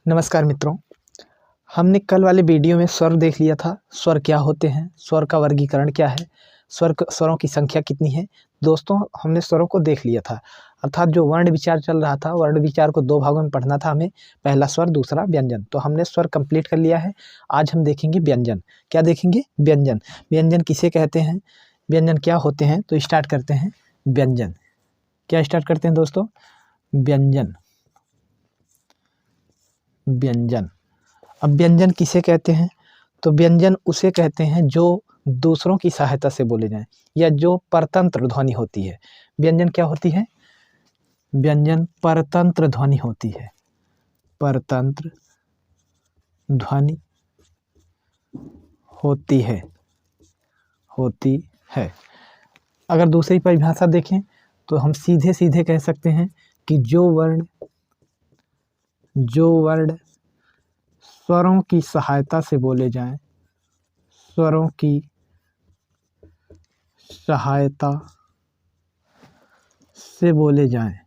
नमस्कार मित्रों, हमने कल वाले वीडियो में स्वर देख लिया था। स्वर क्या होते हैं, स्वर का वर्गीकरण क्या है, स्वरों की संख्या कितनी है। दोस्तों, हमने स्वरों को देख लिया था, अर्थात जो वर्ण विचार चल रहा था, वर्ण विचार को दो भागों में पढ़ना था हमें, पहला स्वर दूसरा व्यंजन। तो हमने स्वर कंप्लीट कर लिया है। आज हम देखेंगे व्यंजन। क्या देखेंगे? व्यंजन। व्यंजन किसे कहते हैं, व्यंजन क्या होते हैं। तो स्टार्ट करते हैं। व्यंजन क्या स्टार्ट करते हैं दोस्तों? व्यंजन। व्यंजन। अब व्यंजन किसे कहते हैं? तो व्यंजन उसे कहते हैं जो दूसरों की सहायता से बोले जाएं या जो परतंत्र ध्वनि होती है। व्यंजन क्या होती है? व्यंजन परतंत्र ध्वनि होती है। परतंत्र ध्वनि होती है। अगर दूसरी परिभाषा देखें तो हम सीधे सीधे कह सकते हैं कि जो वर्ण स्वरों की सहायता से बोले जाएं, स्वरों की सहायता से बोले जाएं,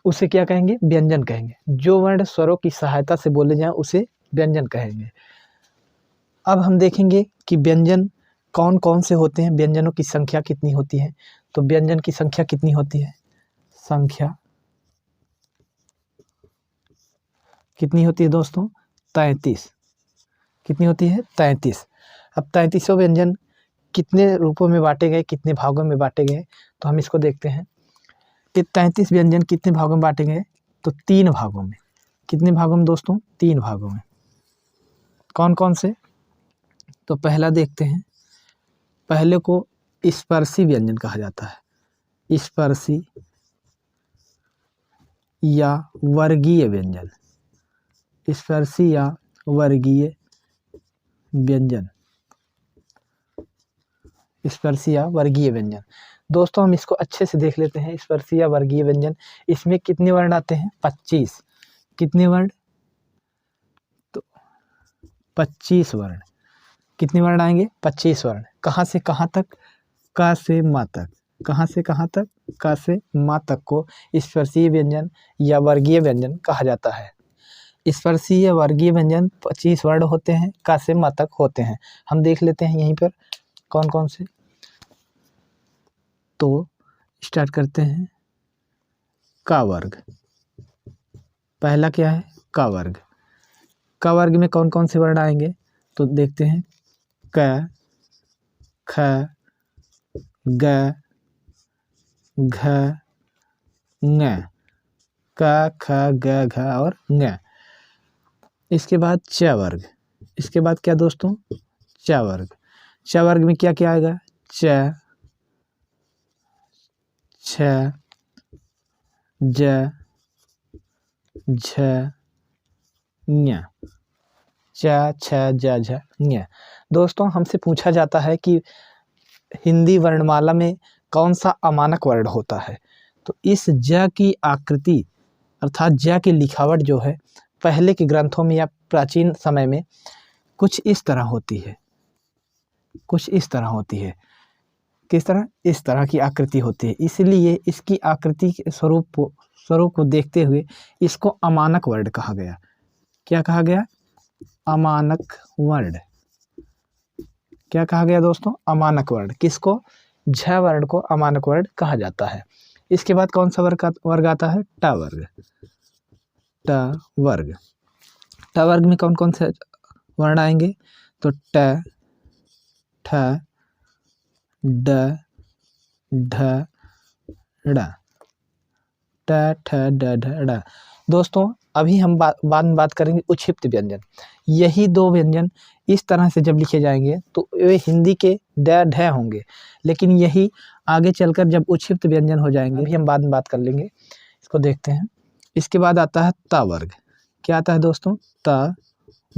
उसे क्या कहेंगे? व्यंजन कहेंगे। जो वर्ण स्वरों की सहायता से बोले जाएं उसे व्यंजन कहेंगे। अब हम देखेंगे कि व्यंजन कौन कौन से होते हैं, व्यंजनों की संख्या कितनी होती है। तो व्यंजन की संख्या कितनी होती है? संख्या कितनी होती है दोस्तों? 33। कितनी होती है? 33। अब 33 व्यंजन कितने रूपों में बांटे गए, कितने भागों में बांटे गए, तो हम इसको देखते हैं कि 33 व्यंजन कितने भागों में बांटे गए। तो 3 भागों में। कितने भागों में दोस्तों? 3 भागों में। कौन कौन से? तो पहला देखते हैं। पहले को स्पर्शी व्यंजन कहा जाता है। स्पर्शी या वर्गीय व्यंजन। स्पर्शी या वर्गीय व्यंजन। स्पर्शी या वर्गीय व्यंजन। दोस्तों, हम इसको अच्छे से देख लेते हैं। स्पर्शी या वर्गीय व्यंजन, इसमें कितने वर्ण आते हैं? 25। कितने वर्ण? तो 25 वर्ण। कितने वर्ण आएंगे? 25 वर्ण। कहाँ से कहाँ तक? का से मा तक। कहाँ से कहाँ तक? का से मा तक को स्पर्शीय व्यंजन या वर्गीय व्यंजन कहा जाता है। स्पर्शीय या वर्गीय व्यंजन 25 वर्ण होते हैं, का से मा तक होते हैं। हम देख लेते हैं यहीं पर कौन कौन से। तो स्टार्ट करते हैं। का वर्ग। पहला क्या है? का वर्ग। का वर्ग में कौन कौन से वर्ण आएंगे? तो देखते हैं। क, ख, ग, घ, ङ। क, ख, ग, घ और ङ। इसके बाद च वर्ग। इसके बाद क्या दोस्तों? च वर्ग। च वर्ग में क्या क्या आएगा? च, छ, ज, झ, ञ। च, छ, ज, झ, ञ। दोस्तों, हमसे पूछा जाता है कि हिंदी वर्णमाला में कौन सा अमानक वर्ण होता है। तो इस ज की आकृति अर्थात ज की लिखावट जो है पहले के ग्रंथों में या प्राचीन समय में कुछ इस तरह होती है। किस तरह? इस तरह की आकृति होती है। इसलिए इसकी आकृति के स्वरूप को देखते हुए इसको अमानक वर्ण कहा गया। क्या कहा गया? अमानक वर्ण। क्या कहा गया दोस्तों? अमानक वर्ण। किसको? झ वर्ण को अमानक वर्ण कहा जाता है। इसके बाद कौन सा वर्ग आता है? ट वर्ग। ट वर्ग। ट वर्ग में कौन कौन से वर्ण आएंगे? तो ट, ठ, ड, ढ, ड़। ट, ठ, ड, ढ, ड़। दोस्तों, अभी हम बाद में बात करेंगे उक्षिप्त व्यंजन। यही दो व्यंजन इस तरह से जब लिखे जाएंगे तो वे हिंदी के ड, ढ होंगे, लेकिन यही आगे चलकर जब उक्षिप्त व्यंजन हो जाएंगे, अभी हम बाद में बात कर लेंगे। इसको देखते हैं। इसके बाद आता है त वर्ग। क्या आता है दोस्तों? त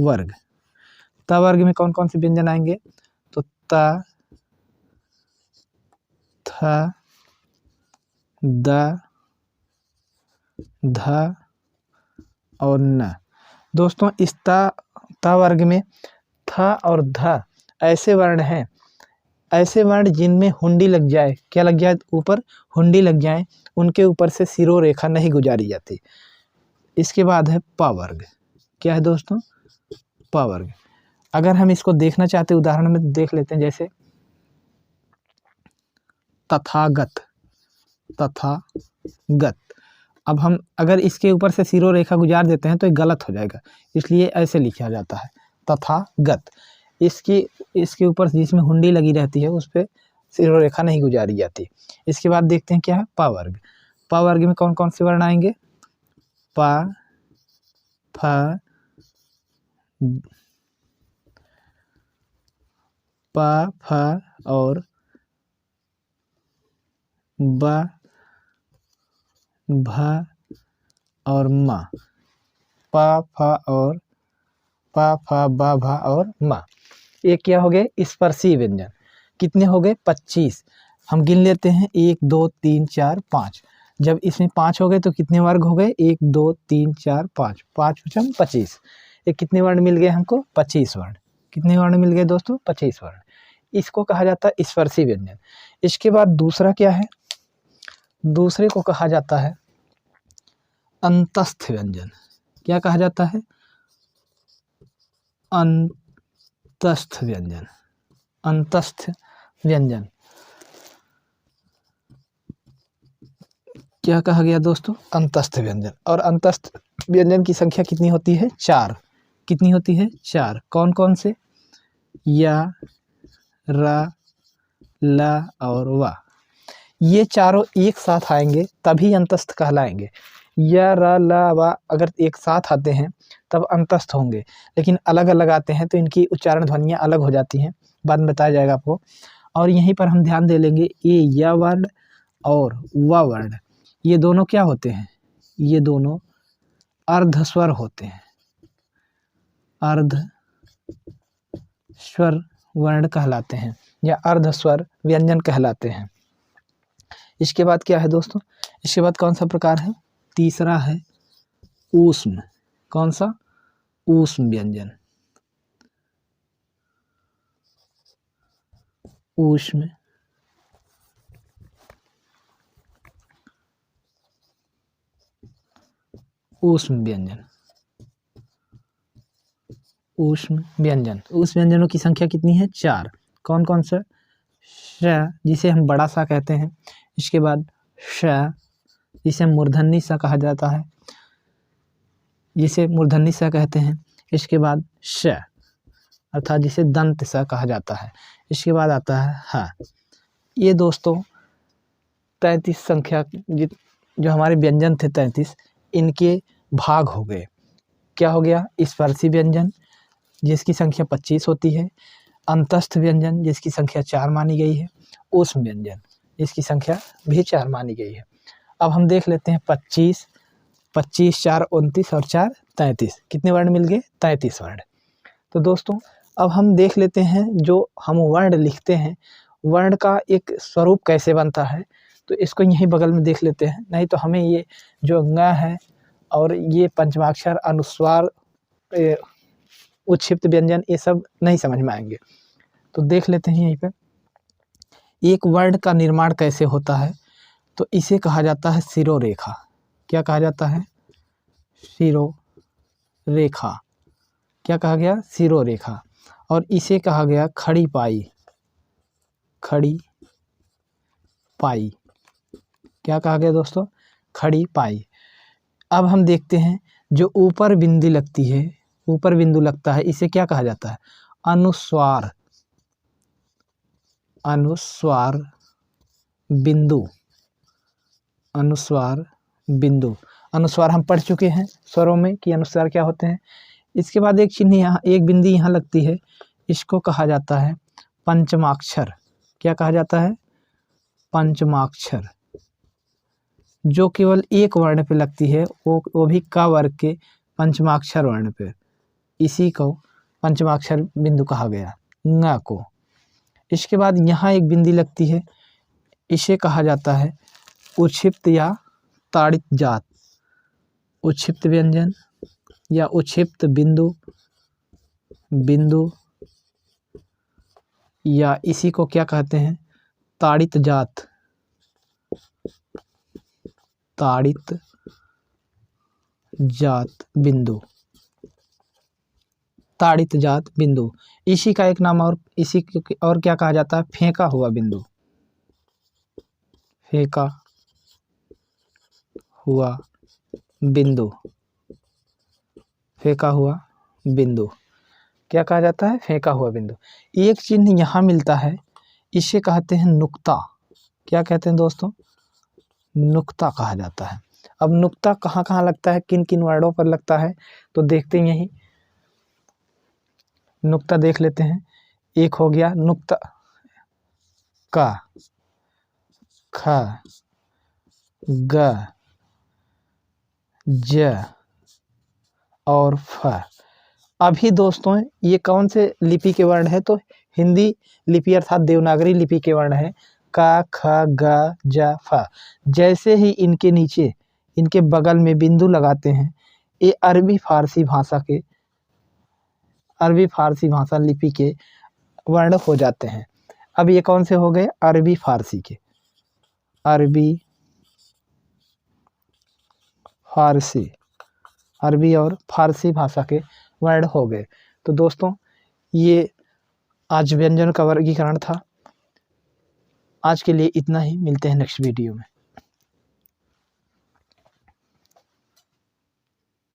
वर्ग। त वर्ग में कौन कौन से व्यंजन आएंगे? तो त, थ, द, ध और न। दोस्तों, इस त वर्ग में थ और ध ऐसे वर्ण हैं ऐसे वर्ण जिनमें हुंडी लग जाए, क्या लग जाए, ऊपर हुंडी लग जाए, उनके ऊपर से सिरो रेखा नहीं गुजारी जाती। इसके बाद है प वर्ग। क्या है दोस्तों, प वर्ग। अगर हम इसको देखना चाहते उदाहरण में देख लेते हैं, जैसे तथागत, तथागत। अब हम अगर इसके ऊपर से सिरो रेखा गुजार देते हैं तो ये गलत हो जाएगा, इसलिए ऐसे लिखा जाता है तथागत। इसके ऊपर जिसमें हुंडी लगी रहती है उस पर सिरो रेखा नहीं गुजारी जाती। इसके बाद देखते हैं क्या है प वर्ग। प वर्ग में कौन कौन से वर्ण आएंगे, प, फ, प, फ और ब, भ और म। प, फ और प, फ, ब, भ और म। ये क्या हो गए, स्पर्शी व्यंजन। कितने हो गए, 25। हम गिन लेते हैं, 1 2 3 4 5। जब इसमें 5 हो गए तो कितने वर्ग हो गए, 1 2 3 4 5, 5 5 25। ये कितने वर्ण मिल गए हमको, 25 वर्ण। कितने वर्ण मिल गए दोस्तों, 25 वर्ण। इसको कहा जाता है स्पर्शी व्यंजन। इसके बाद दूसरा क्या है, दूसरे को कहा जाता है अंतस्थ व्यंजन। क्या कहा जाता है, अंतस्थ व्यंजन। अंतस्थ व्यंजन क्या कहा गया दोस्तों, अंतस्थ व्यंजन। और अंतस्थ व्यंजन की संख्या कितनी होती है, 4। कितनी होती है, 4। कौन कौन से, या, र, ल और व। ये चारों एक साथ आएंगे तभी अंतस्थ कहलाएंगे। या, र, ल, व अगर एक साथ आते हैं तब अंतस्थ होंगे, लेकिन अलग अलग आते हैं तो इनकी उच्चारण ध्वनियाँ अलग हो जाती हैं, बाद में बताया जाएगा आपको। और यहीं पर हम ध्यान दे लेंगे, ये य वर्ण और व वर्ण ये दोनों क्या होते हैं, ये दोनों अर्धस्वर होते हैं, अर्ध स्वर वर्ण कहलाते हैं या अर्धस्वर व्यंजन कहलाते हैं। इसके बाद क्या है दोस्तों, इसके बाद कौन सा प्रकार है, तीसरा है ऊष्म। कौन सा, ऊष्म व्यंजन। ऊष्म ऊष्म व्यंजन। ऊष्म व्यंजन, ऊष्म व्यंजनों की संख्या कितनी है, 4। कौन कौन सा, श जिसे हम बड़ा सा कहते हैं। इसके बाद श जिसे हम मूर्धन्य सा कहा जाता है, जिसे मूर्धन्य सा कहते हैं। इसके बाद श अर्थात जिसे दंत सा कहा जाता है। इसके बाद आता है ह। ये दोस्तों 33 संख्या जो हमारे व्यंजन थे 33, इनके भाग हो गए। क्या हो गया, स्पर्शी व्यंजन जिसकी संख्या 25 होती है, अंतस्थ व्यंजन जिसकी संख्या 4 मानी गई है, ऊष्म व्यंजन जिसकी संख्या भी 4 मानी गई है। अब हम देख लेते हैं 25, 25 4 29 और 4 33। कितने वर्ण मिल गए, 33 वर्ण। तो दोस्तों अब हम देख लेते हैं जो हम वर्ण लिखते हैं, वर्ण का एक स्वरूप कैसे बनता है, तो इसको यहीं बगल में देख लेते हैं। नहीं तो हमें ये जो ङ है और ये पंचमाक्षर, अनुस्वार, उच्छिप्त व्यंजन, ये सब नहीं समझ में आएंगे। तो देख लेते हैं यहीं पे एक वर्ण का निर्माण कैसे होता है, तो इसे कहा जाता है सिरो रेखा। क्या कहा जाता है, सिरो रेखा। क्या कहा गया, सिरो रेखा। और इसे कहा गया खड़ी पाई, खड़ी पाई। क्या कहा गया दोस्तों, खड़ी पाई। अब हम देखते हैं जो ऊपर बिंदी लगती है, ऊपर बिंदु लगता है, इसे क्या कहा जाता है, अनुस्वार, अनुस्वार बिंदु, अनुस्वार बिंदु। अनुस्वार हम पढ़ चुके हैं स्वरों में कि अनुस्वार क्या होते हैं। इसके बाद एक चिन्ह यहाँ, एक बिंदी यहाँ लगती है, इसको कहा जाता है पंचमाक्षर। क्या कहा जाता है, पंचमाक्षर। जो केवल एक वर्ण पे लगती है, वो भी क वर्ग के पंचमाक्षर वर्ण पे, इसी को पंचमाक्षर बिंदु कहा गया, ङ को। इसके बाद यहाँ एक बिंदी लगती है, इसे कहा जाता है उच्छिप्त या ताड़ित जात, उच्छिप्त व्यंजन या उच्छिप्त बिंदु, बिंदु या इसी को क्या कहते हैं, ताड़ित जात, ताड़ित जात बिंदु, ताड़ित जात बिंदु। इसी का एक नाम और क्या कहा जाता है, फेंका हुआ बिंदु, फेंका हुआ बिंदु, फेंका हुआ बिंदु क्या कहा जाता है, फेंका हुआ बिंदु। एक चिन्ह यहाँ मिलता है, इसे कहते हैं नुक्ता। क्या कहते हैं दोस्तों, नुक्ता कहा जाता है। अब नुक्ता कहाँ कहाँ लगता है, किन किन वर्डों पर लगता है, तो देखते हैं यही नुक्ता देख लेते हैं। एक हो गया नुक्ता का, ख, ग, ज और फ। अभी दोस्तों ये कौन से लिपि के वर्ण है, तो हिंदी लिपि अर्थात देवनागरी लिपि के वर्ण है, का, ख, ग, ज, फ। जैसे ही इनके नीचे, इनके बगल में बिंदु लगाते हैं, ये अरबी फारसी भाषा लिपि के वर्ण हो जाते हैं। अब ये कौन से हो गए, अरबी फारसी के, अरबी फारसी, अरबी और फारसी भाषा के वर्ण हो गए। तो दोस्तों ये आज व्यंजन का वर्गीकरण था। आज के लिए इतना ही, मिलते हैं नेक्स्ट वीडियो में।